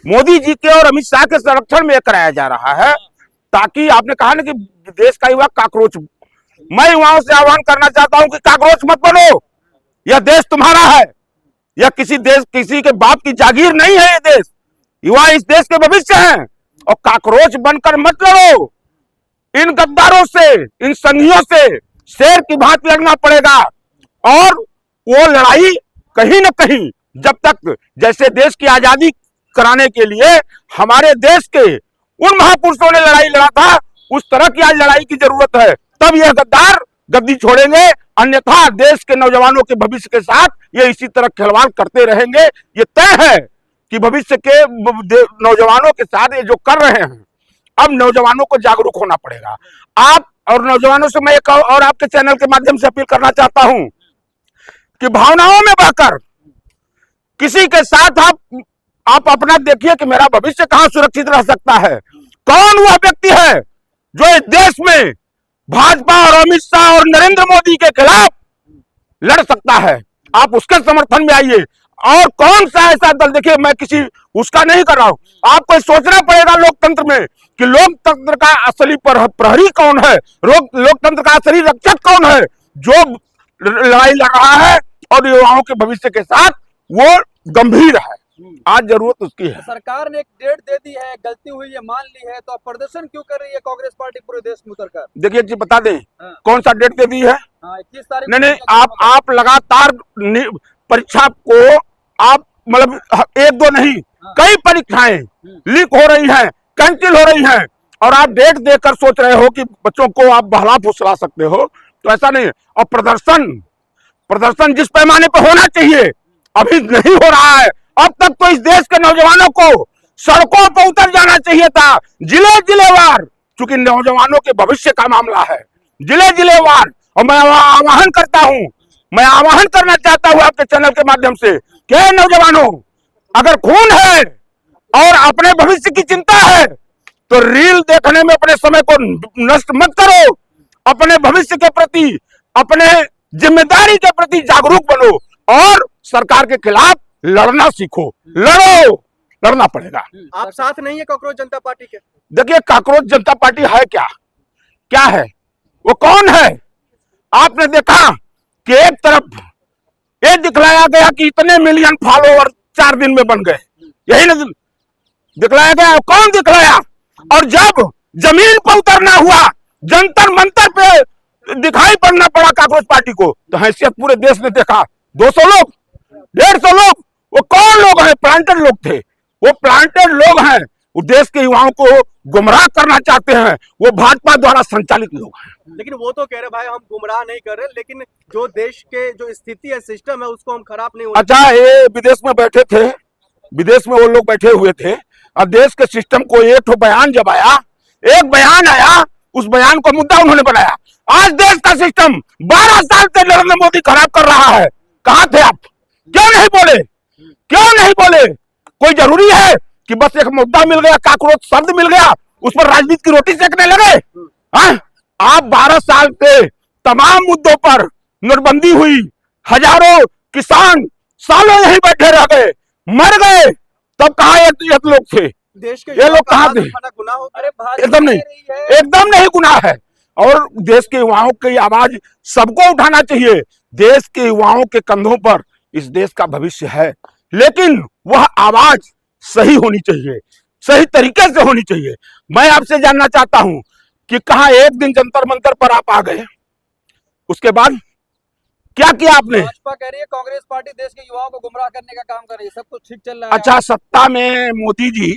मोदी जी के और अमित शाह के संरक्षण में कराया जा रहा है, ताकि आपने कहा ना कि देश का युवा काकरोच। मैं युवाओं से आह्वान करना चाहता हूं कि काकरोच मत बनो। यह देश तुम्हारा है, यह किसी के बाप की जागीर नहीं है। ये देश, युवा इस देश के भविष्य हैं, और काकरोच बनकर मत लड़ो। इन गद्दारों से, इन संघियों से शेर की भांति लड़ना पड़ेगा। और वो लड़ाई कहीं न कहीं, जब तक जैसे देश की आजादी कराने के लिए हमारे देश के उन महापुरुषों ने लड़ाई लड़ा था, उस तरह की आज लड़ाई की जरूरत है। तब यह गद्दार गद्दी छोड़ेंगे, अन्यथा देश के नौजवानों के भविष्य के साथ ये इसी तरह खिलवाड़ करते रहेंगे। ये तय है कि भविष्य के नौजवानों के साथ ये जो कर रहे हैं, अब नौजवानों को जागरूक होना पड़ेगा। आप और नौजवानों से मैं एक और आपके चैनल के माध्यम से अपील करना चाहता हूं कि भावनाओं में बहकर किसी के साथ आप अपना देखिए कि मेरा भविष्य कहां सुरक्षित रह सकता है। कौन वह व्यक्ति है जो इस देश में भाजपा और अमित शाह और नरेंद्र मोदी के खिलाफ लड़ सकता है, आप उसके समर्थन में आइए। और कौन सा ऐसा दल, देखिए मैं किसी उसका नहीं कर रहा हूं, आपको सोचना पड़ेगा लोकतंत्र में कि लोकतंत्र का असली प्रहरी कौन है, लोकतंत्र का असली रक्षक कौन है, जो लड़ाई लड़ रहा है और युवाओं के भविष्य के साथ वो गंभीर है। आज जरूरत उसकी है। सरकार ने एक डेट दे दी है, गलती हुई है मान ली है, तो आप प्रदर्शन क्यों कर रही है कांग्रेस पार्टी पूरे देश में उतरकर? देखिए जी, बता दें कौन सा डेट दे दी है? 21 तारीख। नहीं, आप लगातार परीक्षा को आप मतलब एक दो नहीं, कई परीक्षाएं लीक हो रही हैं, कैंसिल हो रही हैं, और आप डेट देकर सोच रहे हो कि बच्चों को आप बहला फुसला सकते हो, तो ऐसा नहीं। और प्रदर्शन जिस पैमाने पर होना चाहिए अभी नहीं हो रहा है। अब तक तो इस देश के नौजवानों को सड़कों पर उतर जाना चाहिए था, जिलेवार, क्योंकि नौजवानों के भविष्य का मामला है, जिलेवार। और मैं आह्वान करना चाहता हूं आपके चैनल के माध्यम से कि नौजवानों, अगर खून है और अपने भविष्य की चिंता है तो रील देखने में अपने समय को नष्ट मत करो। अपने भविष्य के प्रति, अपने जिम्मेदारी के प्रति जागरूक बनो और सरकार के खिलाफ लड़ना सीखो। लड़ना पड़ेगा। आप साथ नहीं है कांग्रेस जनता पार्टी के? देखिए, कांग्रेस जनता पार्टी है क्या है, वो कौन है? आपने देखा कि एक तरफ ये दिखलाया गया कि इतने मिलियन फॉलोअर 4 दिन में बन गए, यही ना दिखलाया गया। कौन दिखलाया? और जब जमीन पर उतरना हुआ, जंतर मंतर पे दिखाई पड़ना पड़ा कांग्रेस पार्टी को, तो हैसियत पूरे देश ने देखा। 200 लोग, 150 लोग, वो कौन लोग हैं? प्लांटेड लोग थे। वो प्लांटेड लोग हैं, वो देश के युवाओं को गुमराह करना चाहते हैं, वो भाजपा द्वारा संचालित लोग हैं। लेकिन वो तो कह रहे भाई हम गुमराह नहीं कर रहे, लेकिन जो देश के जो स्थिति है, सिस्टम है, उसको हम खराब नहीं होने। अच्छा, ये विदेश में बैठे थे, विदेश में वो लोग बैठे हुए थे, और देश के सिस्टम को एक बयान जब आया, एक बयान आया, उस बयान को मुद्दा उन्होंने बनाया। आज देश का सिस्टम 12 साल से नरेंद्र मोदी खराब कर रहा है। कहां थे आप? क्यों नहीं बोले? कोई जरूरी है कि बस एक मुद्दा मिल गया, काकरोच शब्द मिल गया, उस पर राजनीति की रोटी सेकने लगे? आप 12 साल से तमाम मुद्दों पर नोटबंदी हुई, हजारों किसान सालों यहीं बैठे रह गए, मर गए, तब कहा ये लोग थे? देश के ये लोग कहां थे? एकदम नहीं गुनाह है। और देश के युवाओं की आवाज सबको उठाना चाहिए। देश के युवाओं के कंधों पर इस देश का भविष्य है, लेकिन वह आवाज सही होनी चाहिए, सही तरीके से होनी चाहिए। मैं आपसे जानना चाहता हूं कि कहा एक दिन जंतर मंतर पर आप आ गए, उसके बाद क्या किया आपने? भाजपा कह रही है कांग्रेस पार्टी देश के युवाओं को गुमराह करने का काम कर रही है, सब कुछ ठीक चल रहा है। अच्छा, सत्ता में मोदी जी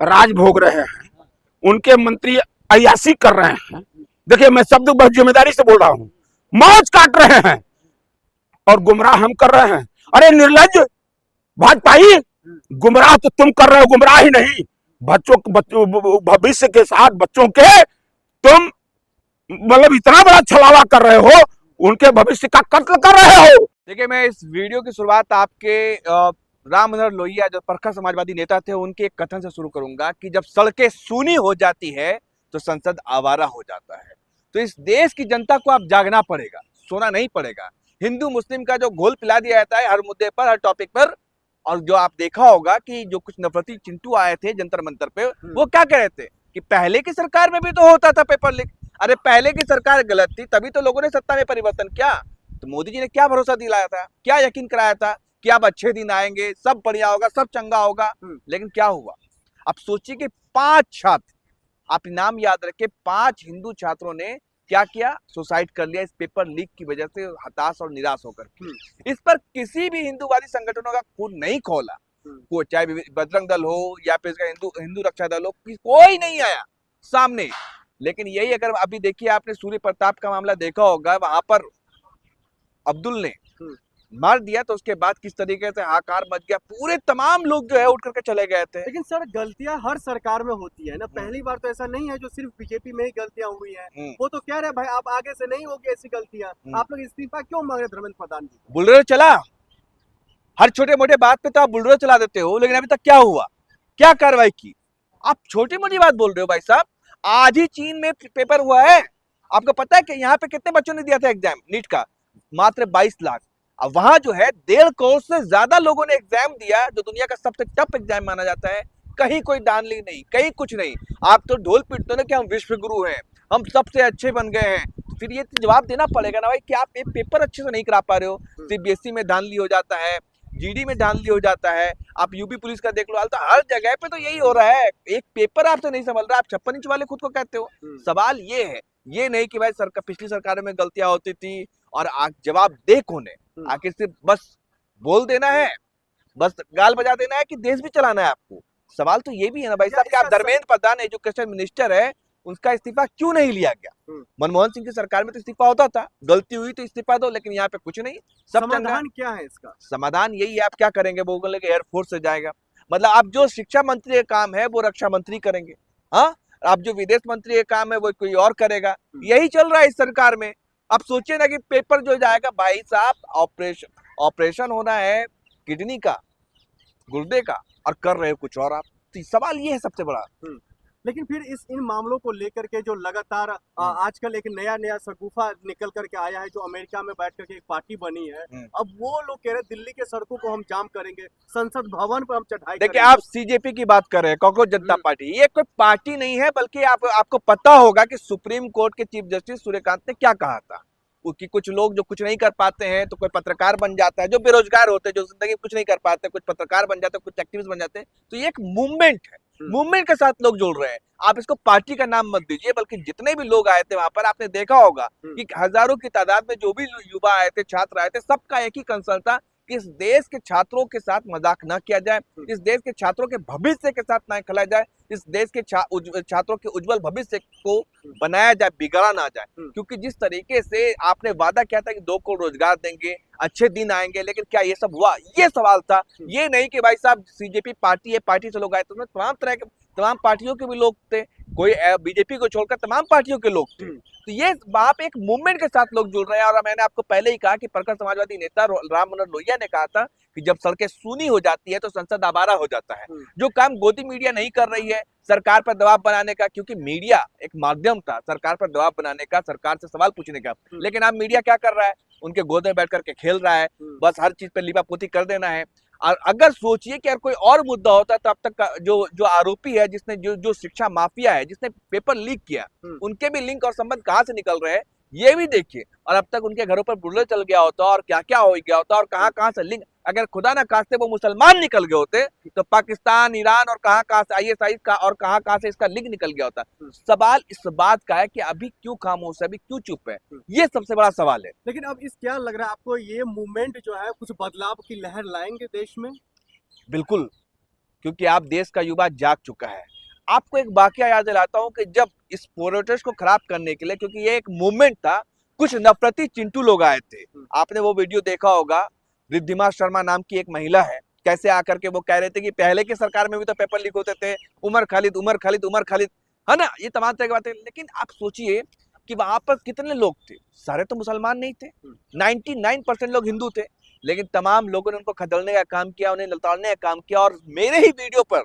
राज भोग रहे हैं, उनके मंत्री अय्याशी कर रहे हैं। देखिए, मैं शब्द बहुत जिम्मेदारी से बोल रहा हूं, मौज काट रहे हैं और गुमराह हम कर रहे हैं। अरे निर्लज्ज भाजपाई, गुमराह तो तुम कर रहे हो, गुमराह ही नहीं, बच्चों भविष्य के साथ बच्चों के तुम मतलब इतना बड़ा छलावा कर रहे हो, उनके भविष्य का कत्ल कर रहे हो। देखिए, मैं इस वीडियो की शुरुआत आपके राम मनोहर लोहिया जो प्रखर समाजवादी नेता थे, उनके एक कथन से शुरू करूंगा कि जब सड़कें सूनी हो जाती है तो संसद आवारा हो जाता है। तो इस देश की जनता को अब जागना पड़ेगा, सोना नहीं पड़ेगा। हिंदू मुस्लिम का जो घोल पिला दिया जाता है हर मुद्दे पर, हर टॉपिक पर, और जो आप देखा होगा कि जो कुछ नफरती चिंटू आए थे जंतर मंतर पे, वो क्या कह रहे थे कि पहले की सरकार में भी तो होता था पेपर लीक। अरे पहले की सरकार गलत थी, तभी तो लोगों ने सत्ता में परिवर्तन किया। तो मोदी जी ने क्या भरोसा दिलाया था, क्या यकीन कराया था कि अब अच्छे दिन आएंगे, सब बढ़िया होगा, सब चंगा होगा। लेकिन क्या हुआ? अब सोचिए कि 5 छात्र, आप नाम याद रखें, 5 हिंदू छात्रों ने क्या किया? सुसाइड कर लिया इस पेपर लीक की वजह से, हताश और निराश होकर। इस पर किसी भी हिंदूवादी संगठनों का खून नहीं खोला, कोई चाहे बजरंग दल हो या फिर इसका हिंदू रक्षा दल हो, कोई नहीं आया सामने। लेकिन यही अगर अभी देखिए, आपने सूर्य प्रताप का मामला देखा होगा, वहां पर अब्दुल ने मार दिया तो उसके बाद किस तरीके से हाहाकार मच गया, पूरे तमाम लोग जो है उठ करके चले गए थे। लेकिन सर गलतियां हर सरकार में होती है ना, पहली बार तो ऐसा नहीं है जो सिर्फ बीजेपी में ही गलतियां हुई हैं। वो तो कह रहे भाई आप आगे से नहीं होगी ऐसी गलतियां, आप लोग इस्तीफा क्यों मांग रहे धर्मेंद्र प्रधान जी? बुलडोजर चला, हर छोटे मोटे बात पे तो आप बुलडोजर चला देते हो, लेकिन अभी तक क्या हुआ, क्या कार्रवाई की? आप छोटी मोटी बात बोल रहे हो भाई साहब। आज ही चीन में पेपर हुआ है, आपको पता है कि यहाँ पे कितने बच्चों ने दिया था एग्जाम नीट का? मात्र 22 लाख। अब वहां जो है 1.5 करोड़ से ज्यादा लोगों ने एग्जाम दिया, जो दुनिया का सबसे टफ एग्जाम माना जाता है। कहीं कोई दानली नहीं, कहीं कुछ नहीं। आप तो ढोल पीटते हो ना कि हम विश्व गुरु हैं, हम सबसे अच्छे बन गए हैं, तो फिर ये जवाब देना पड़ेगा ना भाई कि आप एक पेपर अच्छे से नहीं करा पा रहे हो। सीबीएसई में धांधली हो जाता है, जीडी में धांधली हो जाता है, आप यूपी पुलिस का देख लो हाल, तो हर जगह पे तो यही हो रहा है। एक पेपर आपसे नहीं संभल रहा, आप 56 इंच वाले खुद को कहते हो। सवाल ये है, ये नहीं कि भाई सरकार, पिछली सरकारों में गलतियां होती थी और जवाब दे कौन है? आखिर सिर्फ बस बोल देना है, बस गाल बजा देना है कि देश भी चलाना है आपको? सवाल तो ये भी है ना भाई साहब कि आप धर्मेंद्र प्रधान एजुकेशन मिनिस्टर है, उसका इस्तीफा क्यों नहीं लिया गया? मनमोहन सिंह की सरकार में तो इस्तीफा होता था, गलती हुई तो इस्तीफा दो, लेकिन यहाँ पे कुछ नहीं। सब समाधान क्या है इसका? समाधान यही है, आप क्या करेंगे? वो बोलेंगे एयरफोर्स से जाएगा, मतलब आप जो शिक्षा मंत्री का काम है वो रक्षा मंत्री करेंगे, हाँ, आप जो विदेश मंत्री का काम है वो कोई और करेगा। यही चल रहा है इस सरकार में। अब सोचिए ना कि पेपर जो जाएगा भाई साहब, ऑपरेशन होना है किडनी का, गुर्दे का, और कर रहे हो कुछ और आप। तो सवाल ये है सबसे बड़ा। लेकिन फिर इन मामलों को लेकर के जो लगातार आजकल एक नया शगुफा निकल करके आया है, जो अमेरिका में बैठ करके एक पार्टी बनी है। अब वो लोग कह रहे हैं दिल्ली के सड़कों को हम जाम करेंगे, संसद भवन पर हम चढ़ाई देखिए, आप सीजेपी की बात कर रहे हैं, कांग्रेस जनता पार्टी, ये कोई पार्टी नहीं है, बल्कि आपको पता होगा कि सुप्रीम कोर्ट के चीफ जस्टिस सूर्यकांत ने क्या कहा था कि कुछ लोग जो कुछ नहीं कर पाते हैं तो कोई पत्रकार बन जाता है, जो बेरोजगार होते हैं, जो जिंदगी में कुछ नहीं कर पाते, कुछ पत्रकार बन जाते हैं, कुछ एक्टिविस्ट बन जाते हैं। तो ये एक मूवमेंट है, मूवमेंट के साथ लोग जुड़ रहे हैं। आप इसको पार्टी का नाम मत दीजिए, बल्कि जितने भी लोग आए थे वहां पर, आपने देखा होगा कि हजारों की तादाद में जो भी युवा आए थे, छात्र आए थे, सबका एक ही कंसर्न था कि इस देश के छात्रों के साथ मजाक न किया जाए, इस देश के छात्रों के भविष्य के साथ न खेला जाए, इस देश के छात्रों के उज्जवल भविष्य को बनाया जाए, बिगाड़ा ना जाए। क्योंकि जिस तरीके से आपने वादा किया था कि 2 करोड़ रोजगार देंगे, अच्छे दिन आएंगे, लेकिन क्या ये सब हुआ? ये सवाल था। ये नहीं कि भाई साहब सीजेपी पार्टी है, पार्टी से लोग आए, तो तमाम तरह के, तमाम पार्टियों के भी लोग थे, कोई बीजेपी को छोड़कर तमाम पार्टियों के लोग थे। तो ये वहां पे एक मूवमेंट के साथ लोग जुड़ रहे हैं। और मैंने आपको पहले ही कहा कि प्रखर समाजवादी नेता राम मनोहर लोहिया ने कहा था कि जब सड़कें सूनी हो जाती है तो संसद आवारा हो जाता है। जो काम गोदी मीडिया नहीं कर रही है सरकार पर दबाव बनाने का, क्योंकि मीडिया एक माध्यम था सरकार पर दबाव बनाने का, सरकार से सवाल पूछने का, लेकिन अब मीडिया क्या कर रहा है? उनके गोद में बैठ करके खेल रहा है, बस हर चीज पे लिपापोती कर देना है। और अगर सोचिए कि अगर कोई और मुद्दा होता तो अब तक का जो आरोपी है, जिसने जो शिक्षा माफिया है, जिसने पेपर लीक किया, उनके भी लिंक और संबंध कहां से निकल रहे हैं ये भी देखिए। और अब तक उनके घरों पर बुलडोजर चल गया होता और क्या क्या हो गया होता और कहां से लिंक, अगर खुदा ना खास्ते वो मुसलमान निकल गए होते तो पाकिस्तान, ईरान और कहां से आईएसआई का और कहां से इसका लिंक निकल गया होता। सवाल इस बात का है कि अभी क्यों खामोश है, अभी क्यों चुप है, ये सबसे बड़ा सवाल है। लेकिन अब इस क्या लग रहा है आपको, ये मूवमेंट जो है कुछ बदलाव की लहर लाएंगे देश में? बिल्कुल, क्योंकि आप देश का युवा जाग चुका है। आपको एक वाकया याद दिलाता हूं कि जब इस प्रोटेस्ट को खराब करने के लिए, क्योंकि ये एक मूवमेंट था, कुछ नफरती चिंटू लोग आए थे। आपने वो वीडियो देखा होगा, रिद्धिमा शर्मा नाम की एक महिला है, कैसे आकर के वो कह रहे थे कि पहले की सरकार में भी तो पेपर लीक होते थे, उमर खालिद, है ना, ये तमाम तरह की बातें। लेकिन आप सोचिए कि वहां पर कितने लोग थे, सारे तो मुसलमान नहीं थे, 99% लोग हिंदू थे, लेकिन तमाम लोगों ने उनको खदेड़ने का काम किया, उन्हें लताड़ने का काम किया। और मेरे ही वीडियो पर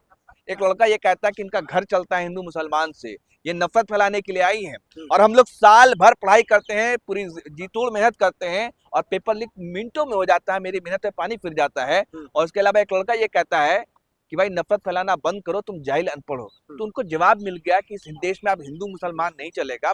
एक लड़का ये कहता है कि इनका घर चलता है हिंदू मुसलमान से, ये नफरत फैलाने के लिए आई हैं। और हम लोग साल भर पढ़ाई करते हैं, पूरी जी तोड़ मेहनत करते हैं और पेपर लीक मिनटों में हो जाता है, मेरी मेहनत पे पानी फिर जाता है। और उसके अलावा एक लड़का ये कहता है कि भाई नफरत फैलाना बंद करो, तुम जाहिल अनपढ़ हो। तो उनको जवाब मिल गया कि इस देश में अब हिंदू मुसलमान नहीं चलेगा,